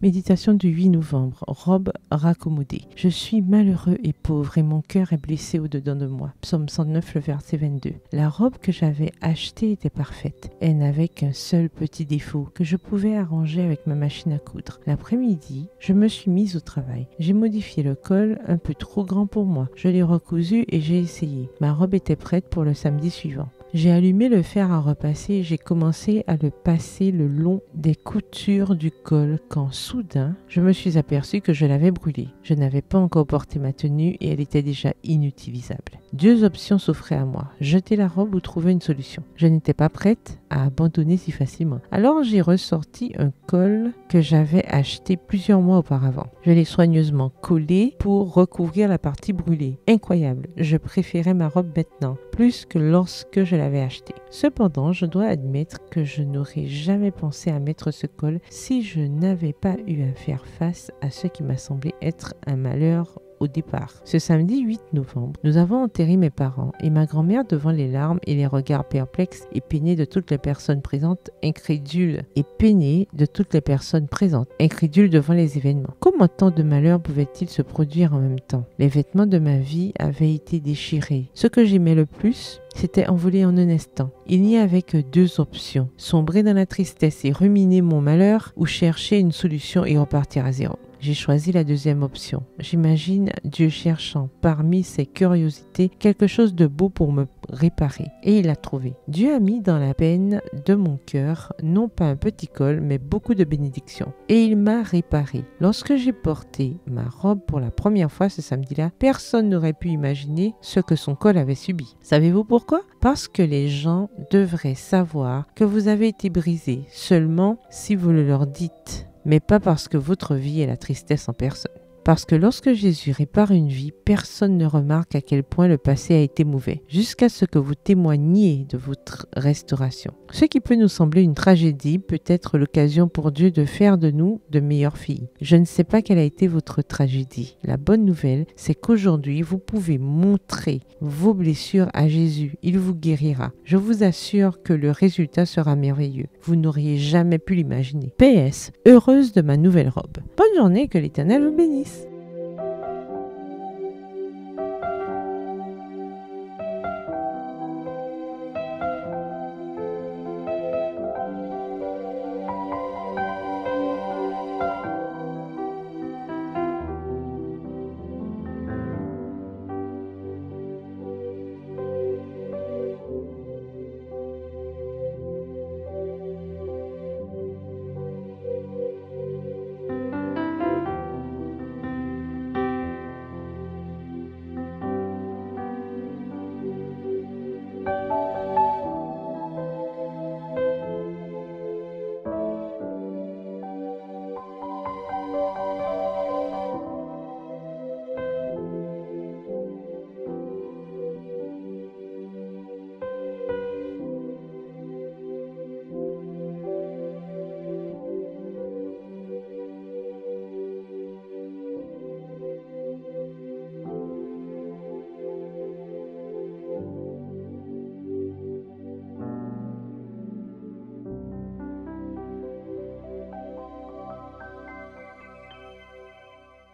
Méditation du 8 novembre, robe raccommodée. Je suis malheureux et pauvre et mon cœur est blessé au-dedans de moi. Psaume 109, le verset 22. La robe que j'avais achetée était parfaite. Elle n'avait qu'un seul petit défaut que je pouvais arranger avec ma machine à coudre. L'après-midi, je me suis mise au travail. J'ai modifié le col un peu trop grand pour moi. Je l'ai recousu et j'ai essayé. Ma robe était prête pour le samedi suivant. J'ai allumé le fer à repasser et j'ai commencé à le passer le long des coutures du col quand soudain, je me suis aperçu que je l'avais brûlée. Je n'avais pas encore porté ma tenue et elle était déjà inutilisable. Deux options s'offraient à moi, jeter la robe ou trouver une solution. Je n'étais pas prête à abandonner si facilement. Alors j'ai ressorti un col que j'avais acheté plusieurs mois auparavant. Je l'ai soigneusement collé pour recouvrir la partie brûlée. Incroyable, je préférais ma robe maintenant, plus que lorsque je l'avais achetée. Cependant, je dois admettre que je n'aurais jamais pensé à mettre ce col si je n'avais pas eu à faire face à ce qui m'a semblé être un malheur au départ. Ce samedi 8 novembre, nous avons enterré mes parents et ma grand-mère devant les larmes et les regards perplexes et peinés de toutes les personnes présentes, incrédules devant les événements. Comment tant de malheurs pouvaient-ils se produire en même temps? Les vêtements de ma vie avaient été déchirés. Ce que j'aimais le plus, c'était envolé en un instant. Il n'y avait que deux options: sombrer dans la tristesse et ruminer mon malheur ou chercher une solution et repartir à zéro. J'ai choisi la deuxième option. J'imagine Dieu cherchant parmi ses curiosités quelque chose de beau pour me réparer. Et il l'a trouvé. Dieu a mis dans la peine de mon cœur non pas un petit col, mais beaucoup de bénédictions. Et il m'a réparé. Lorsque j'ai porté ma robe pour la première fois ce samedi-là, personne n'aurait pu imaginer ce que son col avait subi. Savez-vous pourquoi? Parce que les gens devraient savoir que vous avez été brisé seulement si vous le leur dites, mais pas parce que votre vie est la tristesse en personne. Parce que lorsque Jésus répare une vie, personne ne remarque à quel point le passé a été mauvais, jusqu'à ce que vous témoigniez de votre restauration. Ce qui peut nous sembler une tragédie peut être l'occasion pour Dieu de faire de nous de meilleures filles. Je ne sais pas quelle a été votre tragédie. La bonne nouvelle, c'est qu'aujourd'hui, vous pouvez montrer vos blessures à Jésus. Il vous guérira. Je vous assure que le résultat sera merveilleux. Vous n'auriez jamais pu l'imaginer. PS, heureuse de ma nouvelle robe. Bonne journée, que l'Éternel vous bénisse.